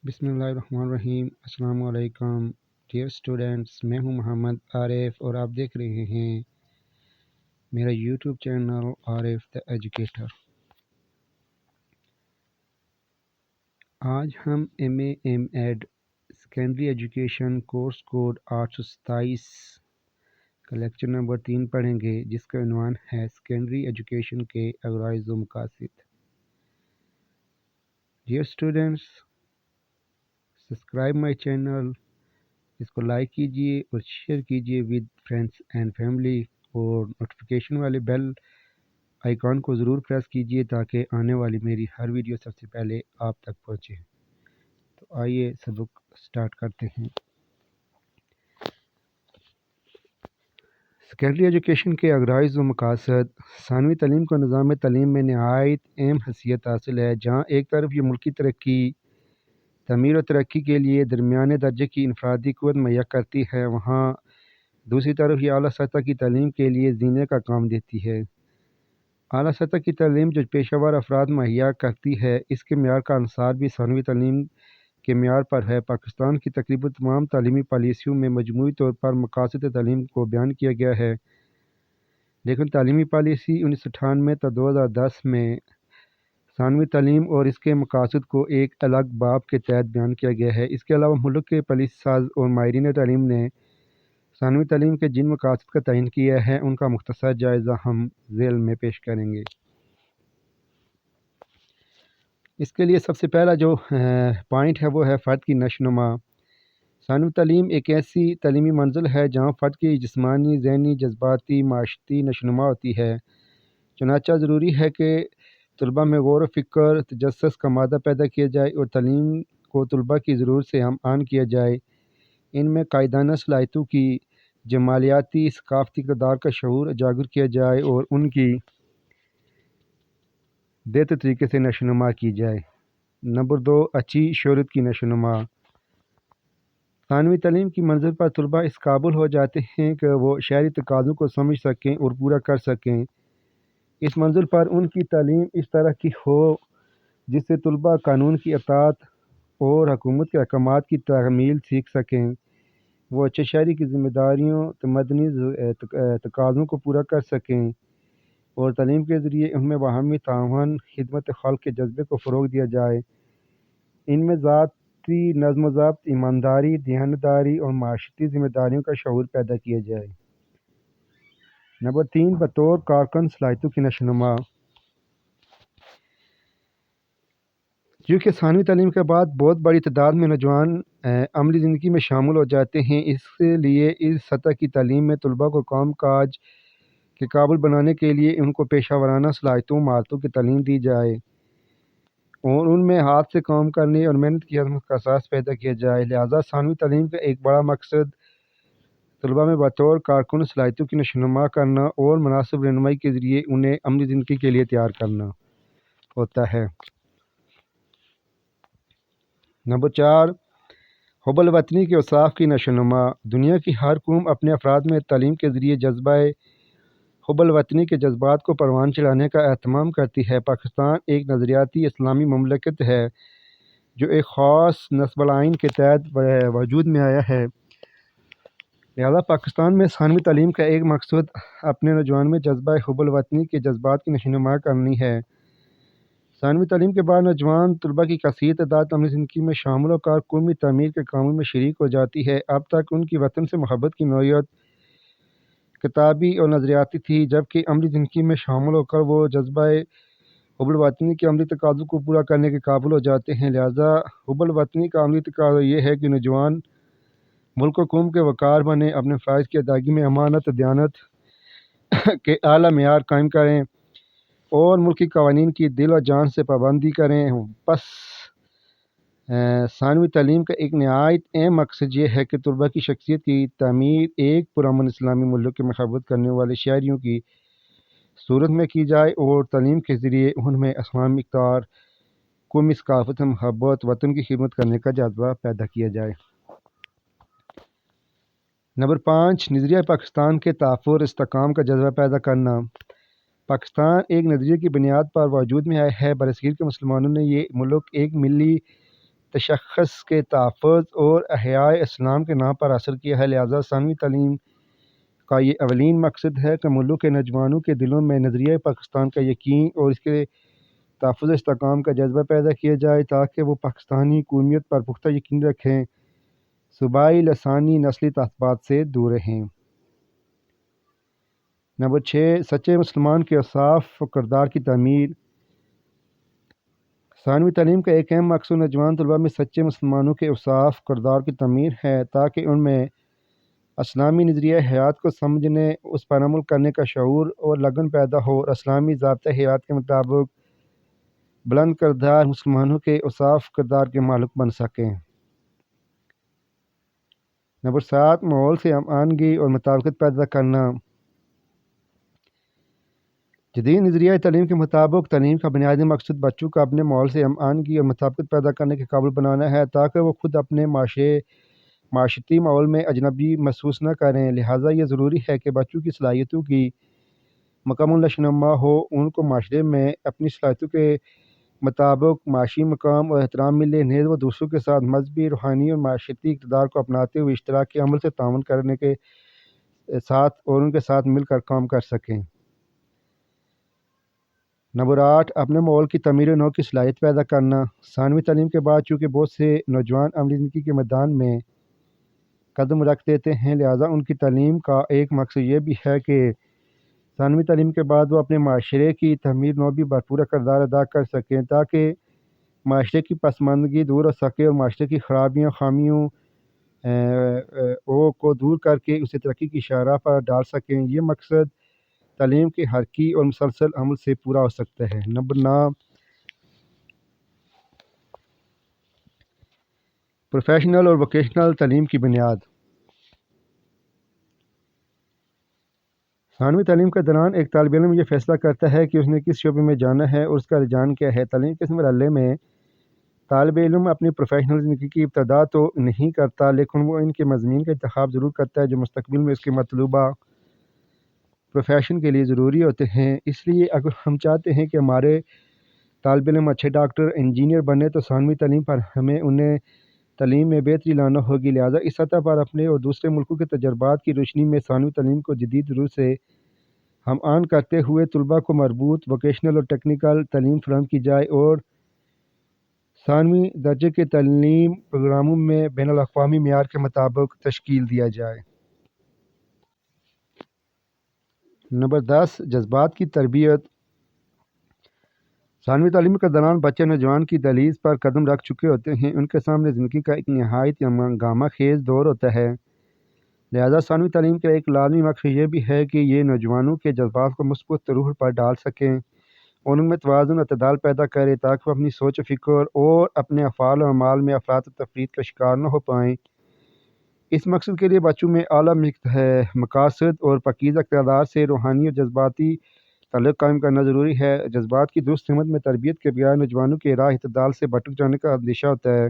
بسم اللہ الرحمن الرحیم۔ السلام علیکم ڈیئر اسٹوڈینٹس، میں ہوں محمد عارف اور آپ دیکھ رہے ہیں میرا YouTube channel Arif the educator. آج ہم M Ed secondary education course code 827 کا لیکچر نمبر 3 پڑھیں گے، جس کا عنوان ہے سیکنڈری ایجوکیشن کے غرائض و مقاصد۔ Dear students, subscribe my channel, اس کو لائک کیجئے اور شیئر کیجئے ود فرینڈس اینڈ فیملی، اور نوٹیفیکیشن والے بیل آئیکن کو ضرور پریس کیجئے تاکہ آنے والی میری ہر ویڈیو سب سے پہلے آپ تک پہنچے۔ تو آئیے سبق سٹارٹ کرتے ہیں۔ سیکنڈری ایجوکیشن کے غرائض و مقاصد۔ ثانوی تعلیم کو نظام تعلیم میں نہایت اہم حیثیت حاصل ہے، جہاں ایک طرف یہ ملکی ترقی، تعمیر و ترقی کے لیے درمیانے درجے کی انفرادی قوت مہیا کرتی ہے، وہاں دوسری طرف یہ اعلیٰ سطح کی تعلیم کے لیے زینے کا کام دیتی ہے۔ اعلیٰ سطح کی تعلیم جو پیشہ ور افراد مہیا کرتی ہے، اس کے معیار کا انحصار بھی ثانوی تعلیم کے معیار پر ہے۔ پاکستان کی تقریباً تمام تعلیمی پالیسیوں میں مجموعی طور پر مقاصد تعلیم کو بیان کیا گیا ہے، لیکن تعلیمی پالیسی 1998 تا 2010 میں ثانوی تعلیم اور اس کے مقاصد کو ایک الگ باب کے تحت بیان کیا گیا ہے۔ اس کے علاوہ ملک کے پالیسی ساز اور ماہرین تعلیم نے ثانوی تعلیم کے جن مقاصد کا تعین کیا ہے، ان کا مختصر جائزہ ہم ذیل میں پیش کریں گے۔ اس کے لیے سب سے پہلا جو پوائنٹ ہے وہ ہے فرد کی نشوونما۔ ثانوی تعلیم ایک ایسی تعلیمی منزل ہے جہاں فرد کی جسمانی، ذہنی، جذباتی، معاشرتی نشوونما ہوتی ہے۔ چنانچہ ضروری ہے کہ طلباء میں غور و فکر، تجسس کا مادہ پیدا کیا جائے اور تعلیم کو طلباء کی ضرورت سے ہم آہنگ کیا جائے۔ ان میں قائدانہ صلاحیتوں کی جمالیاتی، ثقافتی اقتدار کا شعور اجاگر کیا جائے اور ان کی بہتر طریقے سے نشوونما کی جائے۔ نمبر 2، اچھی شہرت کی نشوونما۔ ثانوی تعلیم کی منزل پر طلباء اس قابل ہو جاتے ہیں کہ وہ شہری تقاضوں کو سمجھ سکیں اور پورا کر سکیں۔ اس منزل پر ان کی تعلیم اس طرح کی ہو جس سے طلباء قانون کی اطاعت اور حکومت کے احکامات کی تعمیل سیکھ سکیں۔ وہ اچھے شہری کی ذمہ داریوں، مدنی تقاضوں کو پورا کر سکیں اور تعلیم کے ذریعے ان میں باہمی تعاون، خدمت خلق کے جذبے کو فروغ دیا جائے۔ ان میں ذاتی نظم و ضبط، ایمانداری، دیانتداری اور معاشرتی ذمہ داریوں کا شعور پیدا کیا جائے۔ نمبر 3، بطور کارکن صلاحیتوں کی نشوونما۔ کیونکہ ثانوی تعلیم کے بعد بہت بڑی تعداد میں نوجوان عملی زندگی میں شامل ہو جاتے ہیں، اس لیے اس سطح کی تعلیم میں طلباء کو کام کاج کے قابل بنانے کے لیے ان کو پیشہ ورانہ صلاحیتوں، مہارتوں کی تعلیم دی جائے اور ان میں ہاتھ سے کام کرنے اور محنت کی عظمت کا احساس پیدا کیا جائے۔ لہٰذا ثانوی تعلیم کا ایک بڑا مقصد طلباء میں بطور کارکن صلاحیتوں کی نشوونما کرنا اور مناسب رہنمائی کے ذریعے انہیں عملی زندگی کے لیے تیار کرنا ہوتا ہے۔ نمبر 4، حب الوطنی کے اوصاف کی نشوونما۔ دنیا کی ہر قوم اپنے افراد میں تعلیم کے ذریعے جذبہ حب الوطنی کے جذبات کو پروان چڑھانے کا اہتمام کرتی ہے۔ پاکستان ایک نظریاتی اسلامی مملکت ہے جو ایک خاص نصب العین کے تحت وجود میں آیا ہے۔ لہذا پاکستان میں ثانوی تعلیم کا ایک مقصد اپنے نوجوان میں جذبہ حب الوطنی کے جذبات کی نشوونما کرنی ہے۔ ثانوی تعلیم کے بعد نوجوان طلباء کی کثیر تعداد عملی زندگی میں شامل ہو کر قومی تعمیر کے کاموں میں شریک ہو جاتی ہے۔ اب تک ان کی وطن سے محبت کی نوعیت کتابی اور نظریاتی تھی، جبکہ عملی زندگی میں شامل ہو کر وہ جذبہ حب الوطنی کے عملی تقاضوں کو پورا کرنے کے قابل ہو جاتے ہیں۔ لہذا حب الوطنی کا عملی تقاضا یہ ہے کہ نوجوان ملک و قوم کے وقار بنیں، اپنے فرائض کی ادائیگی میں امانت و دیانت کے اعلیٰ معیار قائم کریں اور ملکی قوانین کی دل و جان سے پابندی کریں۔ بس ثانوی تعلیم کا ایک نہایت اہم مقصد یہ ہے کہ طلباء کی شخصیت کی تعمیر ایک پرامن اسلامی ملک کے محبت کرنے والے شہریوں کی صورت میں کی جائے اور تعلیم کے ذریعے ان میں اسلامی اقدار، قومی ثقافت، محبت، وطن کی خدمت کرنے کا جذبہ پیدا کیا جائے۔ نمبر 5، نظریہ پاکستان کے تحفظ اور استحکام کا جذبہ پیدا کرنا۔ پاکستان ایک نظریے کی بنیاد پر وجود میں آیا ہے۔ برصغیر کے مسلمانوں نے یہ ملک ایک ملی تشخص کے تحفظ اور احیاء اسلام کے نام پر حاصل کیا ہے۔ لہٰذا ثانوی تعلیم کا یہ اولین مقصد ہے کہ ملک کے نوجوانوں کے دلوں میں نظریہ پاکستان کا یقین اور اس کے تحفظ و استحکام کا جذبہ پیدا کیا جائے تاکہ وہ پاکستانی قومیت پر پختہ یقین رکھیں، صوبائی لسانی نسلی تعصبات سے دور رہیں۔ نمبر 6، سچے مسلمان کے اوصاف و کردار کی تعمیر۔ ثانوی تعلیم کا ایک اہم مقصد نوجوان طلباء میں سچے مسلمانوں کے اوصاف کردار کی تعمیر ہے تاکہ ان میں اسلامی نظریہ حیات کو سمجھنے، اس پر عمل کرنے کا شعور اور لگن پیدا ہو اور اسلامی ضابطۂ حیات کے مطابق بلند کردار مسلمانوں کے اوصاف کردار کے مالک بن سکیں۔ نمبر 7، ماحول سے ہم آہنگی اور مطابقت پیدا کرنا۔ جدید نظریہ تعلیم کے مطابق تعلیم کا بنیادی مقصد بچوں کو اپنے ماحول سے ہم آہنگی اور مطابقت پیدا کرنے کے قابل بنانا ہے تاکہ وہ خود اپنے معاشرتی ماحول میں اجنبی محسوس نہ کریں۔ لہٰذا یہ ضروری ہے کہ بچوں کی صلاحیتوں کی مکمل نشوونما ہو، ان کو معاشرے میں اپنی صلاحیتوں کے مطابق معاشی مقام اور احترام ملے، نیز وہ دوسروں کے ساتھ مذہبی، روحانی اور معاشرتی اقتدار کو اپناتے ہوئے اشتراکی عمل سے تعاون کرنے کے ساتھ اور ان کے ساتھ مل کر کام کر سکیں۔ نمبر 8، اپنے ماحول کی تعمیر نو کی صلاحیت پیدا کرنا۔ ثانوی تعلیم کے بعد چونکہ بہت سے نوجوان عملی زندگی کے میدان میں قدم رکھ دیتے ہیں، لہٰذا ان کی تعلیم کا ایک مقصد یہ بھی ہے کہ ثانوی تعلیم کے بعد وہ اپنے معاشرے کی تعمیر نو بھی بھرپور کردار ادا کر سکیں تاکہ معاشرے کی پسماندگی دور ہو سکے اور معاشرے کی خرابیاں، خامیوں کو دور کر کے اسے ترقی کی شاہراہ پر ڈال سکیں۔ یہ مقصد تعلیم کے حرکی اور مسلسل عمل سے پورا ہو سکتا ہے۔ نمبر 9، پروفیشنل اور ووکیشنل تعلیم کی بنیاد۔ ثانوی تعلیم کے دوران ایک طالب علم یہ فیصلہ کرتا ہے کہ اس نے کس شعبے میں جانا ہے اور اس کا رجحان کیا ہے۔ تعلیم کے اس مرحلے میں طالب علم اپنی پروفیشنل زندگی کی ابتدا تو نہیں کرتا، لیکن وہ ان کے مضامین کا انتخاب ضرور کرتا ہے جو مستقبل میں اس کے مطلوبہ پروفیشن کے لیے ضروری ہوتے ہیں۔ اس لیے اگر ہم چاہتے ہیں کہ ہمارے طالب علم اچھے ڈاکٹر، انجینئر بنے تو ثانوی تعلیم پر ہمیں انہیں تعلیم میں بہتری لانا ہوگی۔ لہٰذا اس سطح پر اپنے اور دوسرے ملکوں کے تجربات کی روشنی میں ثانوی تعلیم کو جدید ضرورت سے ہم آہنگ کرتے ہوئے طلباء کو مربوط ووکیشنل اور ٹیکنیکل تعلیم فراہم کی جائے اور ثانوی درجے کے تعلیم پروگراموں میں بین الاقوامی معیار کے مطابق تشکیل دیا جائے۔ نمبر 10، جذبات کی تربیت۔ ثانوی تعلیم کے دوران بچے نوجوان کی دہلیز پر قدم رکھ چکے ہوتے ہیں، ان کے سامنے زندگی کا ایک نہایت ہنگامہ خیز دور ہوتا ہے۔ لہٰذا ثانوی تعلیم کا ایک لازمی مقصد یہ بھی ہے کہ یہ نوجوانوں کے جذبات کو مثبت روح پر ڈال سکیں اور ان میں توازن اعتدال پیدا کرے تاکہ وہ اپنی سوچ و فکر اور اپنے افعال و اعمال میں افراط و تفریط کا شکار نہ ہو پائیں۔ اس مقصد کے لیے بچوں میں اعلیٰ مقاصد اور پاکیزہ اقدار سے روحانی اور جذباتی تعلق قائم کرنا ضروری ہے۔ جذبات کی درست سمت میں تربیت کے بغیر نوجوانوں کے راہ اعتدال سے بھٹک جانے کا اندیشہ ہوتا ہے۔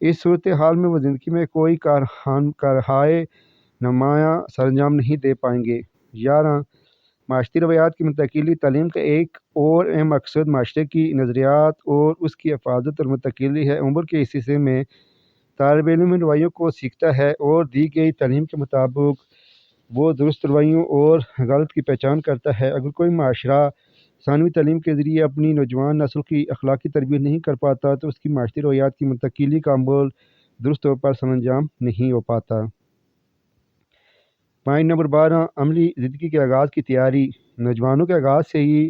اس صورتحال میں وہ زندگی میں کوئی کارہائے نمایاں سرانجام نہیں دے پائیں گے۔ 11، معاشرتی روایات کی منتقلی۔ تعلیم کا ایک اور اہم مقصد معاشرے کی نظریات اور اس کی حفاظت اور منتقلی ہے۔ عمر کے اس حصے میں طالب علم ان رویوں کو سیکھتا ہے اور دی گئی تعلیم کے مطابق وہ درست رویوں اور غلط کی پہچان کرتا ہے۔ اگر کوئی معاشرہ ثانوی تعلیم کے ذریعے اپنی نوجوان نسل کی اخلاقی تربیت نہیں کر پاتا تو اس کی معاشرتی روایات کی منتقلی کا عمل درست طور پر سرانجام نہیں ہو پاتا۔ پوائنٹ نمبر 12، عملی زندگی کے آغاز کی تیاری۔ نوجوانوں کے آغاز سے ہی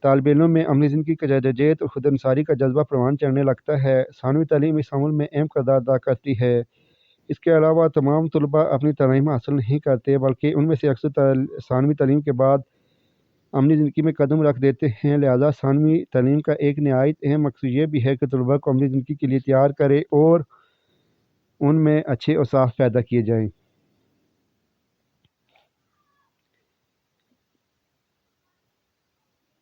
طالب علم میں عملی زندگی کا جدوجہد اور خود انحصاری کا جذبہ پروان چڑھنے لگتا ہے۔ ثانوی تعلیم اس عمل میں اہم کردار ادا کرتی ہے۔ اس کے علاوہ تمام طلباء اپنی تعلیم حاصل نہیں کرتے بلکہ ان میں سے اکثر ثانوی تعلیم کے بعد عملی زندگی میں قدم رکھ دیتے ہیں۔ لہٰذا ثانوی تعلیم کا ایک نہایت اہم مقصد یہ بھی ہے کہ طلباء کو عملی زندگی کے لیے تیار کرے اور ان میں اچھے اوصاف پیدا کیے جائیں۔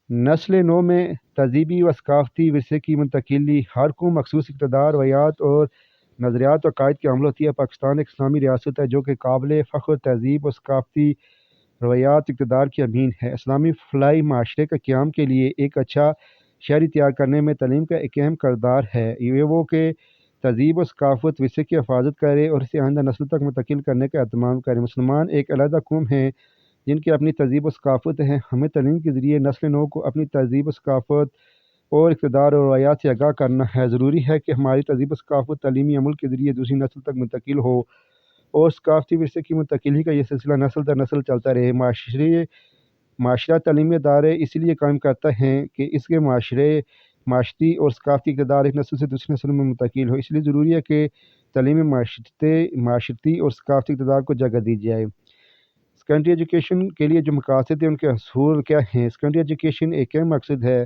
نسل نو میں تہذیبی و ثقافتی ورثے کی منتقلی۔ ہر قوم مخصوص اقتدار، روایات اور نظریات و عقائد کی حامل ہوتی ہے۔ پاکستان ایک اسلامی ریاست ہے جو کہ قابل فخر تہذیب و ثقافتی روایات اقتدار کی امین ہے۔ اسلامی فلاحی معاشرے کے قیام کے لیے ایک اچھا شہری تیار کرنے میں تعلیم کا ایک اہم کردار ہے۔ یہ وہ کہ تہذیب و ثقافت ورثے کی حفاظت کرے اور اسے آئندہ نسل تک منتقل کرنے کا اہتمام کرے۔ مسلمان ایک علیحدہ قوم ہیں جن کی اپنی تہذیب و ثقافت ہے۔ ہمیں تعلیم کے ذریعے نسل نو کو اپنی تہذیب و ثقافت اور اقتدار اور روایات سے آگاہ کرنا ہے۔ ضروری ہے کہ ہماری تہذیب و ثقافت تعلیمی عمل کے ذریعے دوسری نسل تک منتقل ہو اور ثقافتی ورثے کی منتقلی کا یہ سلسلہ نسل در نسل چلتا رہے۔ معاشرہ تعلیمی ادارے اس لیے قائم کرتا ہے کہ اس کے معاشرتی اور ثقافتی اقتدار ایک نسل سے دوسری نسل میں منتقل ہو۔ اس لیے ضروری ہے کہ تعلیمی معاشرتی اور ثقافتی اقتدار کو جگہ دی جائے۔ سیکنڈری ایجوکیشن کے لیے جو مقاصد ہیں ان کے حصول کیا ہیں؟ سیکنڈری ایجوکیشن ایک اہم مقصد ہے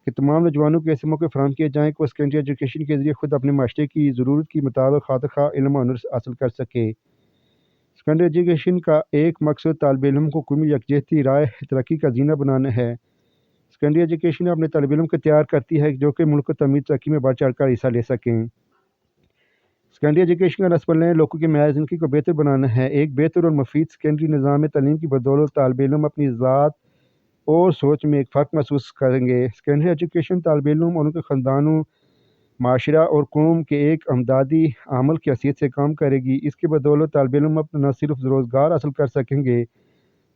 کہ تمام نوجوانوں کو ایسے موقع فراہم کیے جائیں کہ وہ سیکنڈری ایجوکیشن کے ذریعے خود اپنے معاشرے کی ضرورت کے مطابق خاطر خواہ علم و ہنر حاصل کر سکے۔ سیکنڈری ایجوکیشن کا ایک مقصد طالب علم کو قومی یکجہتی رائے ترقی کا زینہ بنانا ہے۔ سیکنڈری ایجوکیشن اپنے طالب علم کو تیار کرتی ہے جو کہ ملک کو تعمیر ترقی میں بڑھ چڑھ کر حصہ لے سکیں۔ سیکنڈری ایجوکیشن کا نصب نئے لوگوں کی معیار زندگی کو بہتر بنانا ہے۔ ایک بہتر اور مفید سیکنڈری نظام تعلیم کی بدولت طالب علم اپنی ذات اور سوچ میں ایک فرق محسوس کریں گے۔ سیکنڈری ایجوکیشن طالب علم اور ان کے خاندانوں، معاشرہ اور قوم کے ایک امدادی عامل کی حیثیت سے کام کرے گی۔ اس کی بدولت طالب علم نہ صرف روزگار حاصل کر سکیں گے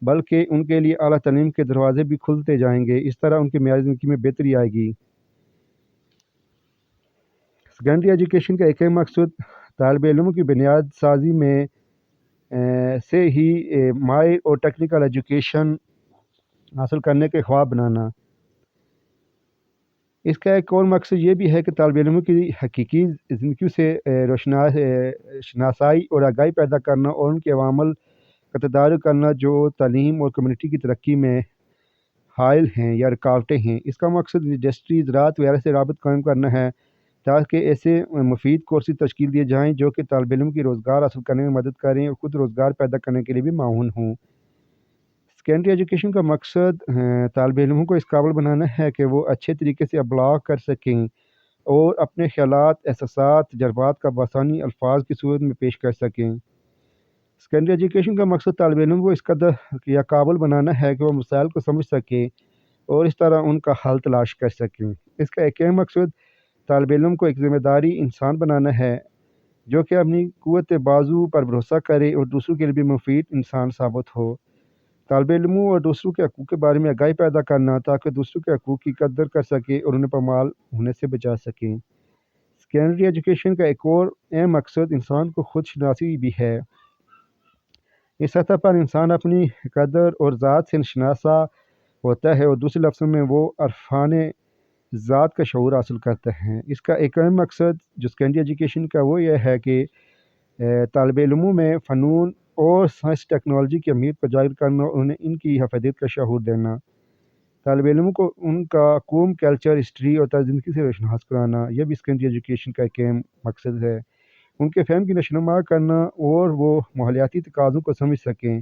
بلکہ ان کے لیے اعلیٰ تعلیم کے دروازے بھی کھلتے جائیں گے۔ اس طرح ان کی معیار زندگی میں بہتری آئے گی۔ سیکنڈری ایجوکیشن کا ایک اہم مقصد طالب علموں کی بنیاد سازی میں سے ہی ماہر اور ٹیکنیکل ایجوکیشن حاصل کرنے کے خواب بنانا۔ اس کا ایک اور مقصد یہ بھی ہے کہ طالب علموں کی حقیقی زندگیوں سے شناسائی اور آگاہی پیدا کرنا اور ان کے عوامل کا تدارک کرنا جو تعلیم اور کمیونٹی کی ترقی میں حائل ہیں یا رکاوٹیں ہیں۔ اس کا مقصد انڈسٹری، زراعت وغیرہ سے رابط قائم کرنا ہے تاکہ ایسے مفید کورسز تشکیل دیے جائیں جو کہ طالب علم کی روزگار حاصل کرنے میں مدد کریں اور خود روزگار پیدا کرنے کے لیے بھی معاون ہوں۔ سیکنڈری ایجوکیشن کا مقصد طالب علموں کو اس قابل بنانا ہے کہ وہ اچھے طریقے سے ابلاغ کر سکیں اور اپنے خیالات، احساسات، تجربات کا بآسانی الفاظ کی صورت میں پیش کر سکیں۔ سیکنڈری ایجوکیشن کا مقصد طالب علم کو اس قدر یا قابل بنانا ہے کہ وہ مسائل کو سمجھ سکیں اور اس طرح ان کا حل تلاش کر سکیں۔ اس کا ایک اہم مقصد طالب علم کو ایک ذمہ داری انسان بنانا ہے جو کہ اپنی قوت بازو پر بھروسہ کرے اور دوسروں کے لیے بھی مفید انسان ثابت ہو۔ طالب علموں اور دوسروں کے حقوق کے بارے میں آگاہی پیدا کرنا تاکہ دوسروں کے حقوق کی قدر کر سکے اور انہیں پامال ہونے سے بچا سکیں۔ سیکنڈری ایجوکیشن کا ایک اور اہم مقصد انسان کو خود شناسی بھی ہے۔ اس سطح پر انسان اپنی قدر اور ذات سے شناسا ہوتا ہے اور دوسرے لفظوں میں وہ عرفان ذات کا شعور حاصل کرتا ہے۔ اس کا ایک اہم مقصد جو سیکنڈری ایجوکیشن کا وہ یہ ہے کہ طالب علموں میں فنون اور سائنس ٹیکنالوجی کی اہمیت کو ظاہر کرنا اور انہیں ان کی حفاظت کا شعور دینا۔ طالب علموں کو ان کا قوم، کلچر، ہسٹری اور طرز زندگی سے روشناس کرانا، یہ بھی سیکنڈری ایجوکیشن کا ایک اہم مقصد ہے۔ ان کے فہم کی نشوونما کرنا اور وہ ماحولیاتی تقاضوں کو سمجھ سکیں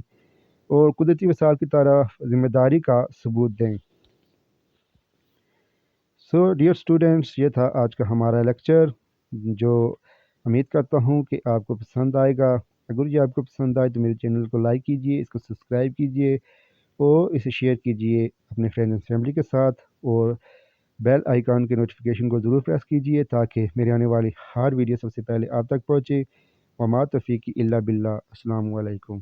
اور قدرتی وسائل کی طرف ذمہ داری کا ثبوت دیں۔ سو ڈیئر اسٹوڈنٹس، یہ تھا آج کا ہمارا لیکچر جو امید کرتا ہوں کہ آپ کو پسند آئے گا۔ اگر یہ آپ کو پسند آئے تو میرے چینل کو لائک کیجئے، اس کو سبسکرائب کیجئے اور اسے شیئر کیجئے اپنے فرینڈ اینڈ فیملی کے ساتھ، اور بیل آئیکن کے نوٹیفیکیشن کو ضرور پریس کیجئے تاکہ میرے آنے والی ہر ویڈیو سب سے پہلے آپ تک پہنچے۔ وما توفیقی الا باللہ۔ السلام علیکم۔